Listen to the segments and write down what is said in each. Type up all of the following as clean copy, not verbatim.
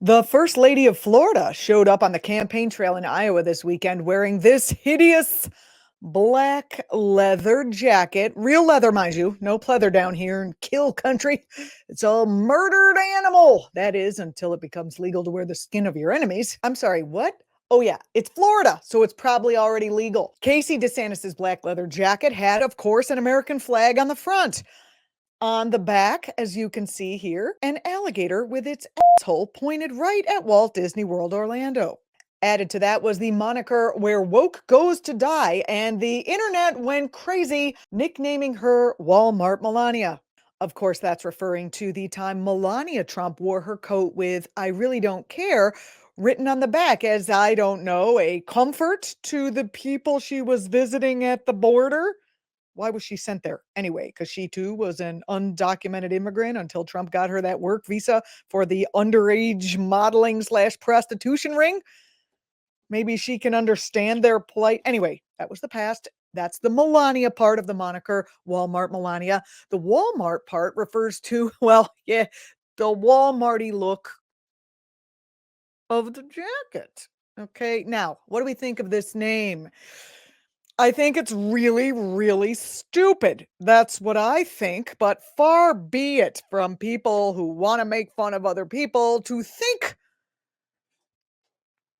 The First Lady of Florida showed up on the campaign trail in Iowa this weekend wearing this hideous black leather jacket. Real leather, mind you. No pleather down here in kill country. It's a murdered animal. That is, until it becomes legal to wear the skin of your enemies. I'm sorry, what? Oh, yeah, it's Florida, so it's probably already legal. Casey DeSantis' black leather jacket had, of course, an American flag on the front. On the back, as you can see here, an alligator with its asshole pointed right at Walt Disney World Orlando. Added to that was the moniker "Where Woke Goes to Die," and the internet went crazy, nicknaming her Walmart Melania. Of course, that's referring to the time Melania Trump wore her coat with "I really don't care" written on the back as, I don't know, a comfort to the people she was visiting at the border. Why was she sent there anyway? Because she too was an undocumented immigrant until Trump got her that work visa for the underage modeling slash prostitution ring. Maybe she can understand their plight. Anyway, that was the past. That's the Melania part of the moniker, Walmart Melania. The Walmart part refers to, well, yeah, the Walmarty look of the jacket. Okay, now, what do we think of this name? I think it's really, really stupid. That's what I think, but far be it from people who want to make fun of other people to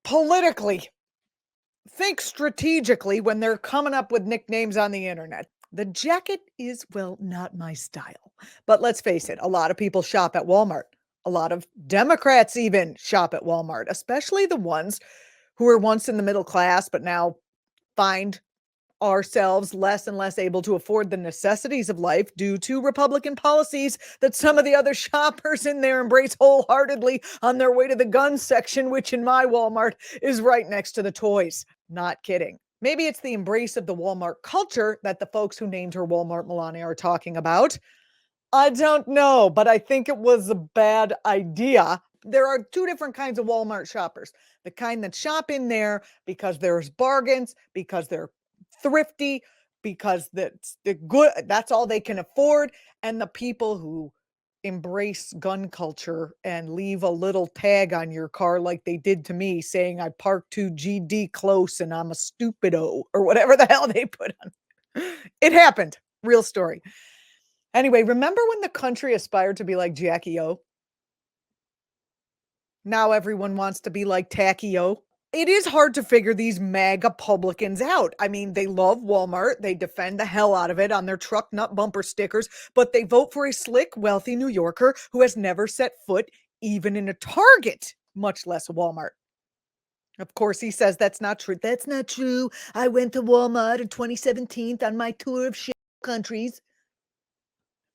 politically, think strategically when they're coming up with nicknames on the internet. The jacket is, well, not my style. But let's face it, a lot of people shop at Walmart. A lot of Democrats even shop at Walmart, especially the ones who were once in the middle class but now find ourselves less and less able to afford the necessities of life due to Republican policies that some of the other shoppers in there embrace wholeheartedly on their way to the gun section, which in my Walmart is right next to the toys. Not kidding. Maybe it's the embrace of the Walmart culture that the folks who named her Walmart Melania are talking about. I don't know, but I think it was a bad idea. There are two different kinds of Walmart shoppers. The kind that shop in there because there's bargains, because they're thrifty, because that's the good, that's all they can afford, and the people who embrace gun culture and leave a little tag on your car like they did to me saying I parked too GD close and I'm a stupido or whatever the hell they put on. It happened. Real story. Anyway, remember when the country aspired to be like Jackie O? Now everyone wants to be like Tacky O. It is hard to figure these MAGA publicans out. I mean, they love Walmart. They defend the hell out of it on their truck nut bumper stickers, but they vote for a slick, wealthy New Yorker who has never set foot even in a Target, much less a Walmart. Of course, he says that's not true. That's not true. I went to Walmart in 2017 on my tour of shit countries.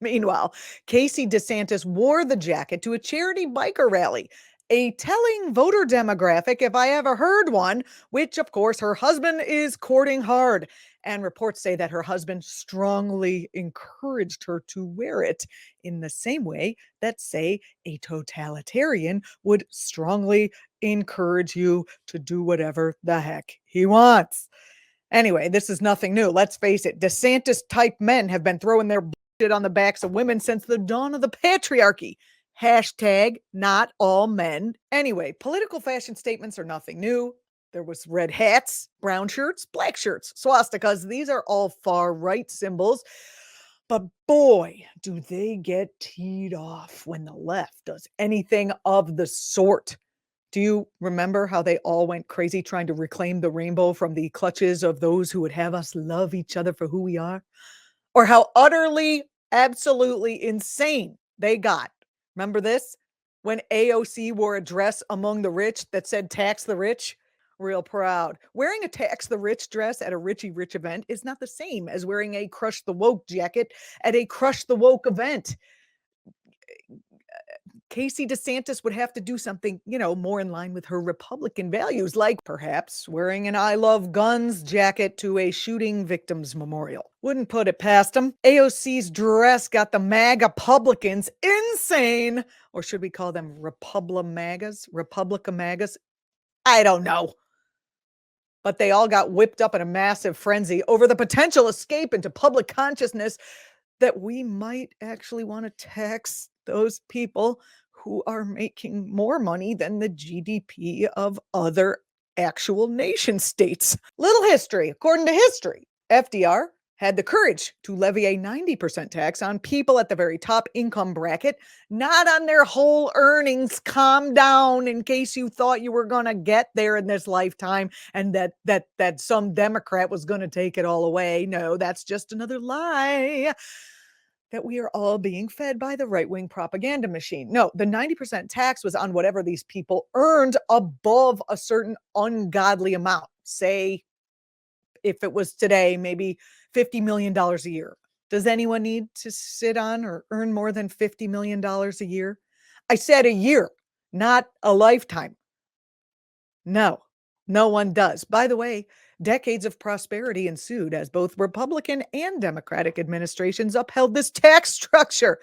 Meanwhile, Casey DeSantis wore the jacket to a charity biker rally, a telling voter demographic if I ever heard one, which of course her husband is courting hard. And reports say that her husband strongly encouraged her to wear it in the same way that, say, a totalitarian would strongly encourage you to do whatever the heck he wants. Anyway, this is nothing new. Let's face it, DeSantis type men have been throwing their on the backs of women since the dawn of the patriarchy. Hashtag not all men. Anyway, political fashion statements are nothing new. There was red hats, brown shirts, black shirts, swastikas. These are all far right symbols. But boy, do they get teed off when the left does anything of the sort. Do you remember how they all went crazy trying to reclaim the rainbow from the clutches of those who would have us love each other for who we are? Or how utterly, absolutely insane they got. Remember this? When AOC wore a dress among the rich that said tax the rich? Real proud. Wearing a tax the rich dress at a Richie Rich event is not the same as wearing a crush the woke jacket at a crush the woke event. Casey DeSantis would have to do something, more in line with her Republican values, like perhaps wearing an I love guns jacket to a shooting victims memorial. Wouldn't put it past him. AOC's dress got the MAGA publicans insane. Or should we call them Republica MAGAs? I don't know. But they all got whipped up in a massive frenzy over the potential escape into public consciousness that we might actually want to tax those people who are making more money than the GDP of other actual nation states. Little history. According to history, FDR had the courage to levy a 90% tax on people at the very top income bracket, not on their whole earnings. Calm down in case you thought you were going to get there in this lifetime and that some Democrat was going to take it all away. No, that's just another lie that we are all being fed by the right-wing propaganda machine. No, the 90% tax was on whatever these people earned above a certain ungodly amount. Say, if it was today, maybe $50 million a year. Does anyone need to sit on or earn more than $50 million a year? I said a year, not a lifetime. No, no one does. By the way, decades of prosperity ensued as both Republican and Democratic administrations upheld this tax structure.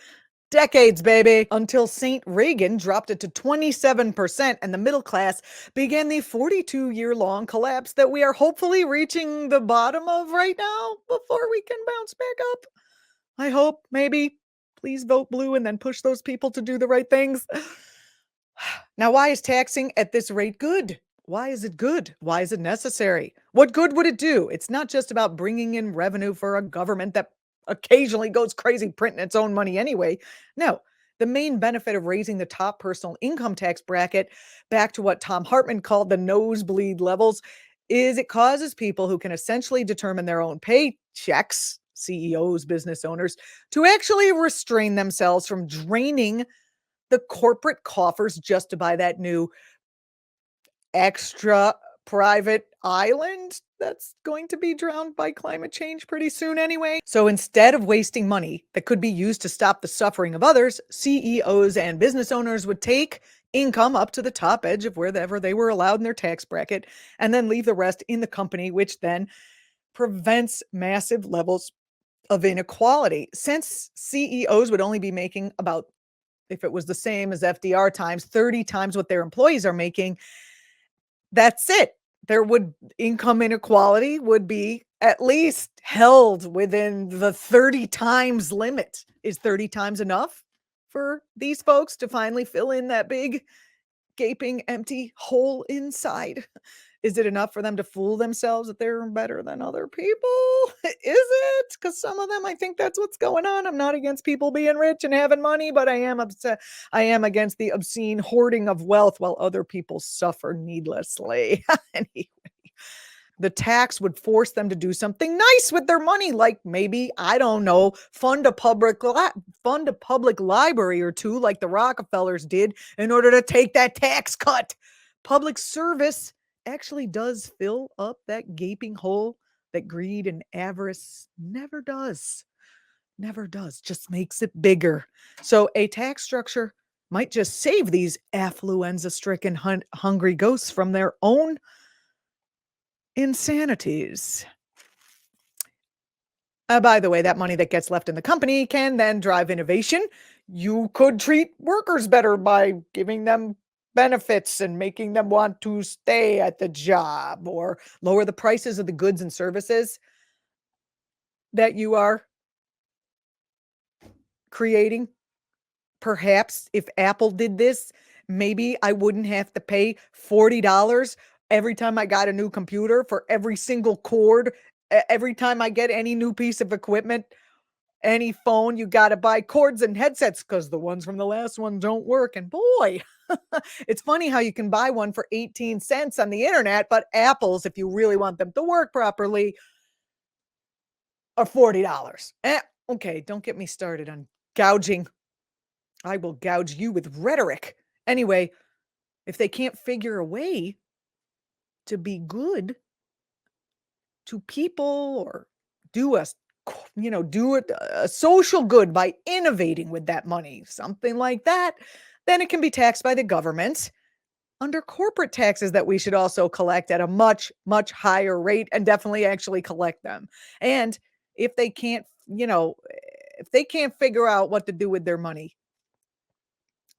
Decades, baby, until St. Reagan dropped it to 27% and the middle class began the 42-year-long collapse that we are hopefully reaching the bottom of right now before we can bounce back up. I hope, maybe. Please vote blue and then push those people to do the right things. Now, why is taxing at this rate good? Why is it good? Why is it necessary? What good would it do? It's not just about bringing in revenue for a government that occasionally goes crazy printing its own money anyway. No, the main benefit of raising the top personal income tax bracket back to what Tom Hartman called the nosebleed levels is it causes people who can essentially determine their own paychecks, CEOs, business owners, to actually restrain themselves from draining the corporate coffers just to buy that new extra private island that's going to be drowned by climate change pretty soon anyway. So instead of wasting money that could be used to stop the suffering of others, CEOs and business owners would take income up to the top edge of wherever they were allowed in their tax bracket and then leave the rest in the company, which then prevents massive levels of inequality. Since CEOs would only be making about, if it was the same as FDR times, 30 times what their employees are making, that's it. Income inequality would be at least held within the 30 times limit. Is 30 times enough for these folks to finally fill in that big, gaping, empty hole inside? Is it enough for them to fool themselves that they're better than other people? Is it? Because some of them, I think that's what's going on. I'm not against people being rich and having money, but I am upset. I am against the obscene hoarding of wealth while other people suffer needlessly. Anyway, the tax would force them to do something nice with their money, like maybe, I don't know, fund a public library or two, like the Rockefellers did, in order to take that tax cut. Public service actually does fill up that gaping hole that greed and avarice never does. Never does, just makes it bigger. So a tax structure might just save these affluenza-stricken hungry ghosts from their own insanities. By the way, that money that gets left in the company can then drive innovation. You could treat workers better by giving them benefits and making them want to stay at the job, or lower the prices of the goods and services that you are creating. Perhaps if Apple did this, maybe I wouldn't have to pay $40 every time I got a new computer for every single cord. Every time I get any new piece of equipment, any phone, you got to buy cords and headsets because the ones from the last one don't work. And boy, it's funny how you can buy one for 18 cents on the internet, but Apple's, if you really want them to work properly, are $40. Okay, don't get me started on gouging. I will gouge you with rhetoric. Anyway, if they can't figure a way to be good to people or do a social good by innovating with that money, something like that, then it can be taxed by the government under corporate taxes that we should also collect at a much, much higher rate, and definitely actually collect them. And if they can't, if they can't figure out what to do with their money,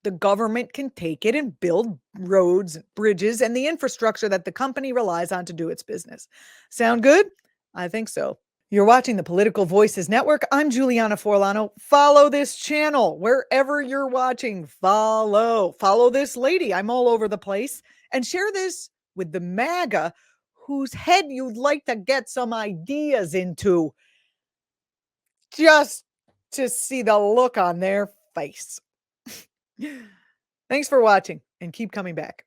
the government can take it and build roads, bridges, and the infrastructure that the company relies on to do its business. Sound good? I think so. You're watching the Political Voices Network. I'm Julianna Forlano. Follow this channel wherever you're watching. Follow this lady. I'm all over the place. And share this with the MAGA whose head you'd like to get some ideas into just to see the look on their face. Thanks for watching and keep coming back.